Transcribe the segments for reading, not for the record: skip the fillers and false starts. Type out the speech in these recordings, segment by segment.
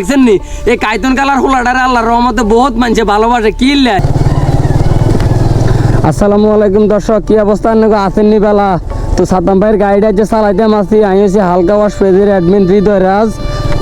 দেখছেন নি এই কাইতন কালার হোলাটারে আল্লাহর রহমতে বহুত মানুষে ভালোবাসে কিনলে। আসসালামু আলাইকুম দর্শক, কি অবস্থা আছেন নি বেলা? তো সাদ্দাম ভাইয়ের গাড়িটা যে চালাইতে আসছি আমি হচ্ছি হালকা ওয়াশ পেজের অ্যাডমিন হৃদয় রাজ।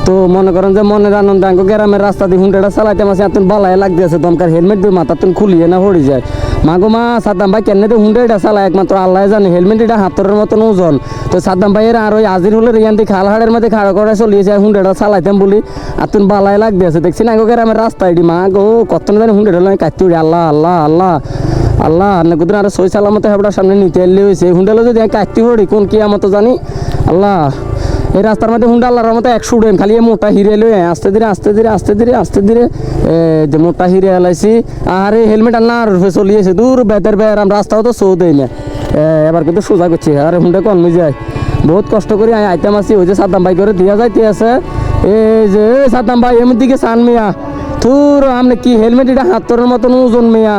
তো মনে করেন যে মনের আনন্দ আঙ্ক গ্রামের রাস্তা দিয়ে হুন্ডাটা চালাইতে আসছি এত বালাই লাগতেছে, দমকার হেলমেট দিয়ে মাথা তুন খুলিয়ে না পড়ে যায়। মাগো মা সাদ্দাম ভাই কেন হুন্ডাটা চালায় একমাত্র আল্লাহ জানে। হেলমেট এটা হাতের মতন ওজন। তো সাদ্দাম ভাইয়ের আর ওই আজির হলে রিয়ান দিয়ে খালহাড়ের মধ্যে খাড়া করে চলিয়েছে হুন্ডাটা চালাইতাম বলি আর তুন বালাই লাগতেছে। দেখছি না গ্রামের রাস্তা এটি মা গো কত না জানি হুন্ডাটা কাটতে উড়ি। আল্লাহ আল্লাহ আল্লাহ আল্লাহ কুদিন আর সই সালামতে হেবড়ার সামনে নিতে এলে হয়েছে হুন্ডালো যদি কাটতে পড়ি কোন কি আমতো জানি। আল্লাহ এই রাস্তার মধ্যে হুন্ডা আল্লাহর মতো 100 উড়েন খালি মোটা হিরে লই আস্তে ধীরে আস্তে ধীরে আস্তে ধীরে আস্তে ধীরে যে মোটা হিরে এলাইছি। আর এই হেলমেট আর না রুফে চলিয়েছে দূর বেতের বেড়াম রাস্তাও তো সৌ দেয় না। এবার কিন্তু সোজা করছি আর হুন্ডা কমে যায় বহুত কষ্ট করে আইতাম আসি। ওই যে সাদ্দাম ভাই করে দিয়া যাইতে আছে এই যে সাদ্দাম ভাই এমন দিকে চান মিয়া থুর আপনি কি হেলমেট এটা হাতের মতন ওজন মিয়া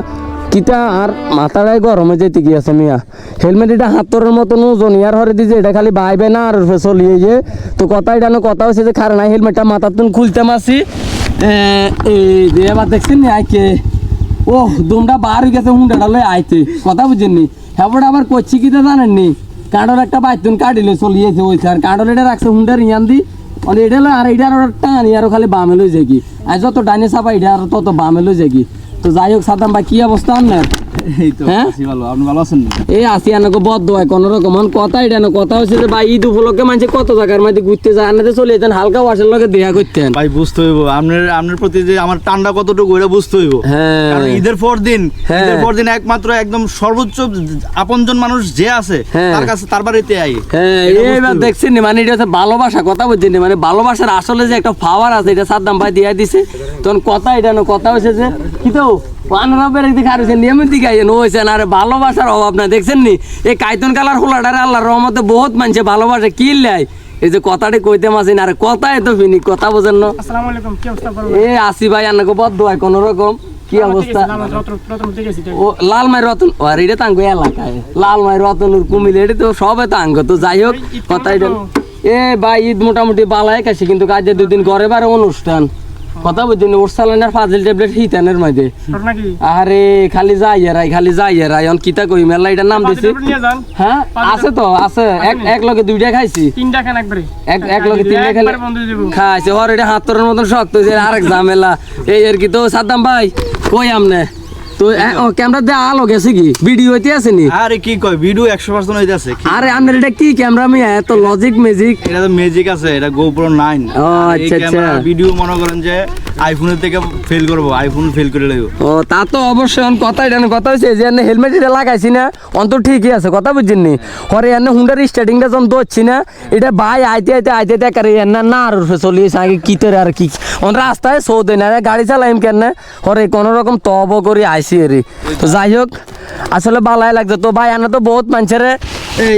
কিতা আর মাথাটাই গরমে যেতে গিয়েছে মিয়া। হেলমেট এটা হাতের মতন ওজন ইয়ার হরে দিয়েছে এটা খালি বাইবে না আর চলিয়ে যে। তো কথা এটা কথা হচ্ছে যে খারে না হেলমেটটা মাথার তুন খুলতে মাসি এই যে এবার দেখছেন নি আইকে ও দুমটা বার হয়ে গেছে হুন্ডাটা লই আইতে কথা বুঝেননি। হ্যাঁ আবার করছি কিতা জানেননি কাঁডর একটা বাইতুন কাটিলে চলিয়েছে ওইছে আর কাঁডর এটা রাখছে হুন্ডার ইয়ান দি এটা আর এইটার টানি আরো খালি বামে লই যায় কি আর যত ডাইনে চাপা এটা আর তত বামে লই যায় কি। তো যাই হোক সাদ্দাম ভাই কি অবস্থা আপনার? এই আসি আনকো বদ্ধ হয় কোন রকম কথা এটা না কথা হচ্ছে যে ভাই ঈদ উপলক্ষে মানুষ কত জায়গার মধ্যে ঘুরতে যায় আনাতে চলে যেতেন হালকা ওয়াশের লগে দেখা করতেন ভাই বুঝতে হইব আপনার প্রতি যে আমার টান্ডা কতটুকু এটা বুঝতে হইব। হ্যাঁ ঈদের পর দিন একমাত্র একদম সর্বোচ্চ আপনজন মানুষ যে আছে তার কাছে তার বাড়িতে আই। হ্যাঁ এইবার দেখছেন মানে এটা হচ্ছে ভালোবাসা কথা বুঝছেন মানে ভালোবাসার আসলে যে একটা পাওয়ার আছে এটা সাদ্দাম ভাই দিয়ে দিছে। তখন কথা এটা না কথা হচ্ছে যে কি তো ভালোবাসার অভাব না দেখছেন নি এই কাইতন কালার হোলাটারে আল্লাহর রহমতে বহুত মানুষে ভালোবাসে কিনলাই। এই যে কথাটি কইতে মাসি না কথা এত ফিনি কথা বোঝেন না। এই আসি ভাই আন্নাকে বদ্ধ হয় কোন রকম কি অবস্থা? ও লালমাই রতন আর এটা তাঙ্গ এলাকায় লালমাই রতনুর কুমিল এটা তো সবে তাঙ্গ। তো যাই হোক কথা এটা এ ভাই ঈদ মোটামুটি বালাই কাছে কিন্তু কাজে 2 দিন ঘরে বারে অনুষ্ঠান কথা বুঝছেন ওর সালানের ফাজিল ট্যাবলেট হিতানের মধ্যে আরে খালি যাই রাই অন কিতা কই মেলা এটা নাম দিছি। হ্যাঁ আছে তো আছে এক লগে 2টা খাইছি 3টা খান একবারে এক লগে 3টা খাইছে ওর এটা হাতের মতন শক্ত যে আরেক ঝামেলা এই আর কি। তো সাদ্দাম ভাই কই আমনে তো ক্যামেরা দিয়ে আলো গেছে কি ভিডিও হইতে আছে নি? আরে কি কয় ভিডিও 100% হইতে আছে। আরে আপনার এটা কি ক্যামেরা আমি এত লজিক ম্যাজিক? এটা তো ম্যাজিক আছে, এটা GoPro 9। ও আচ্ছা আচ্ছা ভিডিও মনে করেন যে আইফোনের থেকে ফেল করব, আইফোন ফেল করে লইব। ও তা তো অবশ্যই কথা এটা কথা হইছে যে এনে হেলমেট এটা লাগাইছি না অন্ত ঠিকই আছে কথা বুঝছেন নি। পরে এনে হুন্ডার স্টার্টিংটা যখন দচ্ছি না এটা ভাই আইতে করে এনে না আর চলিয়েছে আগে কিতের আর কি অন রাস্তায় সৌদে না গাড়ি চালাইম কেন হরে কোন রকম তব করে আইসি এরি। তো যাই হোক আসলে ভালাই লাগছে। তো ভাই আনা তো বহুত মানুষের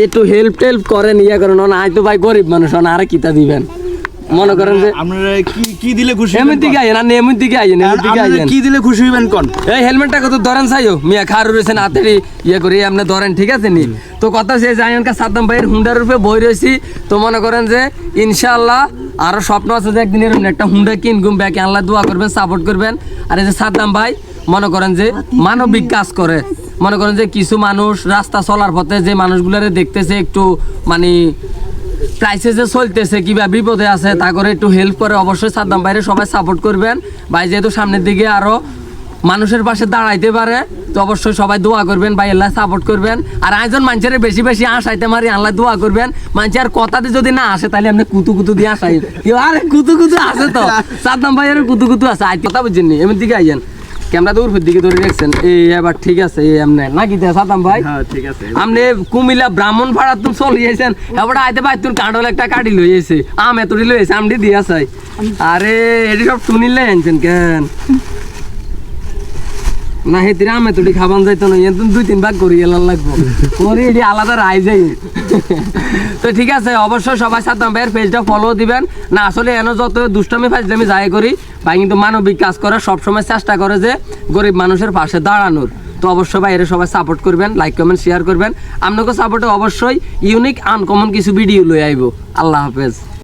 একটু হেল্প টেল্প করেন ইয়া করেন আই তো ভাই গরিব মানুষ আরে কিতা দিবেন মনে করেন যে আপনারা কি দিলে খুশি এমন দিকে আইয়েন আর এমন দিকে আইয়েন কি দিলে খুশি হইবেন কোন? এই হেলমেটটা কত ধরেন চাইও মিয়া খার রয়েছেন হাতেরই ইয়ে করি আপনি ধরেন ঠিক আছে নি। তো কথা সে জায়গানকা সাদ্দাম ভাইয়ের হুন্ডার রূপে বই রয়েছি। তো মনে করেন যে ইনশাআল্লাহ আরো স্বপ্ন আছে যে একদিন এরকম একটা হুন্ডা কিনগুম ব্যাকে আল্লাহ দোয়া করবেন সাপোর্ট করবেন। আর এই যে সাদ্দাম ভাই মনে করেন যে মানবিক কাজ করে মনে করেন যে কিছু মানুষ রাস্তা চলার পথে যে মানুষগুলারে দেখতেছে একটু মানে ক্রাইসিস যে চলতেছে কিবা বিপদে আছে তা করে একটু হেল্প করে অবশ্যই সাদ্দাম ভাইরে সবাই সাপোর্ট করবেন। ভাই যেহেতু সামনের দিকে আরো মানুষের পাশে দাঁড়াইতে পারে তো অবশ্যই সবাই দোয়া করবেন ভাই আল্লাহ সাপোর্ট করবেন। আর একজন মানুষের বেশি বেশি আসাইতে মারি আল্লাহ দোয়া করবেন। মানুষের কথাতে যদি না আসে তাহলে আপনি কুতু দিয়ে আসাই আরে কুতু আছে তো সাদ্দাম ভাইয়ের কুতু আছে আই কথা বুঝছেন নি এমন দিকে আইয়েন ক্যামেরা তো উপর দিকে ধরে রাখছেন এই এবার ঠিক আছে এই এমনি নাকি সাদ্দাম ভাই? হ্যাঁ ঠিক আছে। আপনি কুমিল্লা ব্রাহ্মণ ভাড়া তুমি চলিয়েছেন এবার আইতে ভাই তুমি কাঁডল একটা কাটি লইয়েছে আম এতটি লইয়েছে আমটি দিয়ে আসাই আরে এটি সব শুনিলে আনছেন কেন না হেতির আম এতটি খাবান যাইতো না তুমি 2-3 ভাগ করি এলার লাগবো করে এটি আলাদা রাই যাই। তো ঠিক আছে অবশ্যই সবাই সাদ্দাম ভাইয়ের পেজটা ফলো দিবেন। না আসলে এনে যত দুষ্টামি ফাজলামি যাই করি ভাই কিন্তু মানবিক কাজ করে সবসময় চেষ্টা করে যে গরিব মানুষের পাশে দাঁড়ানোর। তো অবশ্যই ভাই এরা সবাই সাপোর্ট করবেন লাইক কমেন্ট শেয়ার করবেন আপনাকে সাপোর্টে অবশ্যই ইউনিক আনকমন কিছু ভিডিও লই আইব। আল্লাহ হাফেজ।